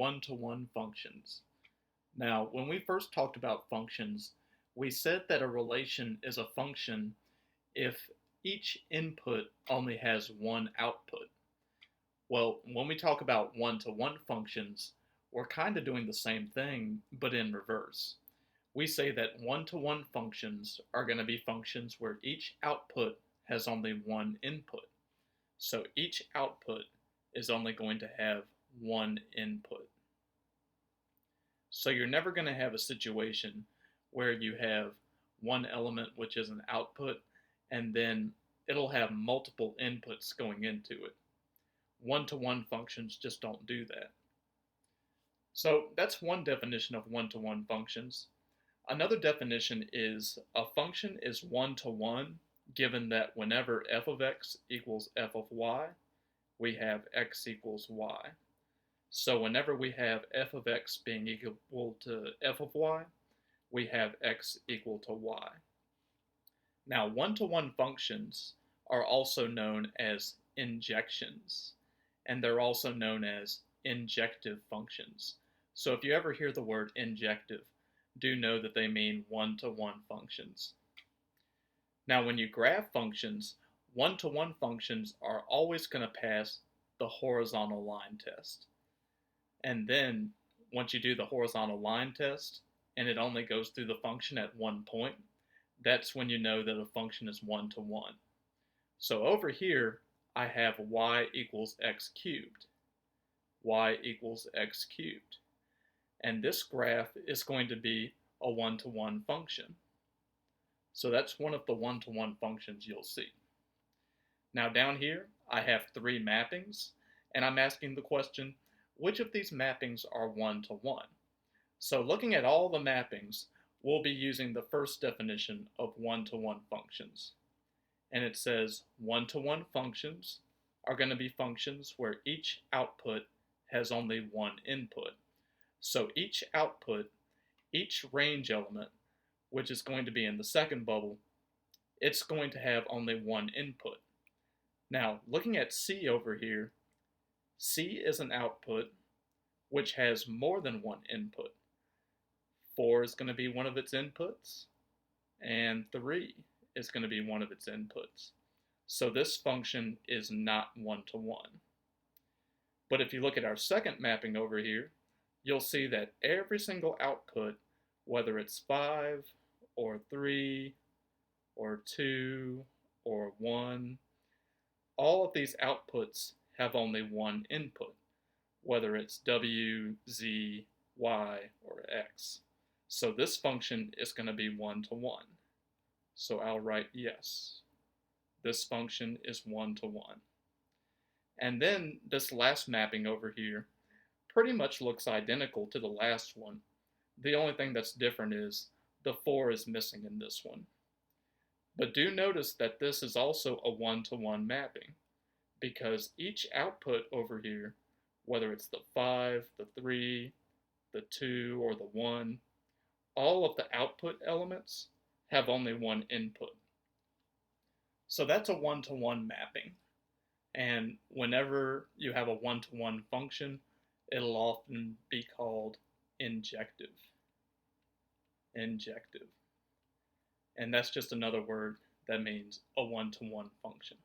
One-to-one functions. Now, when we first talked about functions, we said that a relation is a function if each input only has one output. Well, when we talk about one-to-one functions, we're kind of doing the same thing, but in reverse. We say that one-to-one functions are going to be functions where each output has only one input. So each output is only going to have one input. So you're never going to have a situation where you have one element which is an output and then it'll have multiple inputs going into it. One-to-one functions just don't do that. So that's one definition of one-to-one functions. Another definition is a function is one-to-one given that whenever f of x equals f of y, we have x equals y. So whenever we have f of x being equal to f of y, we have x equal to y. Now, one-to-one functions are also known as injections, and they're also known as injective functions. So if you ever hear the word injective, do know that they mean one-to-one functions. Now, when you graph functions, one-to-one functions are always going to pass the horizontal line test. And then, once you do the horizontal line test, and it only goes through the function at one point, that's when you know that a function is one-to-one. So over here, I have y equals x cubed. Y equals x cubed. And this graph is going to be a one-to-one function. So that's one of the one-to-one functions you'll see. Now down here, I have three mappings, and I'm asking the question, which of these mappings are one-to-one? So looking at all the mappings, we'll be using the first definition of one-to-one functions. And it says one-to-one functions are going to be functions where each output has only one input. So each output, each range element, which is going to be in the second bubble, it's going to have only one input. Now, looking at C over here, C is an output which has more than one input. 4 is going to be one of its inputs, and 3 is going to be one of its inputs. So this function is not one-to-one. But if you look at our second mapping over here, you'll see that every single output, whether it's 5 or 3 or 2 or 1, all of these outputs have only one input, whether it's w, z, y, or x. So this function is going to be one-to-one. So I'll write yes. This function is one-to-one. And then this last mapping over here pretty much looks identical to the last one. The only thing that's different is the 4 is missing in this one. But do notice that this is also a one-to-one mapping, because each output over here, whether it's the 5, the 3, the 2, or the 1, all of the output elements have only one input. So that's a one-to-one mapping. And whenever you have a one-to-one function, it'll often be called injective. Injective. And that's just another word that means a one-to-one function.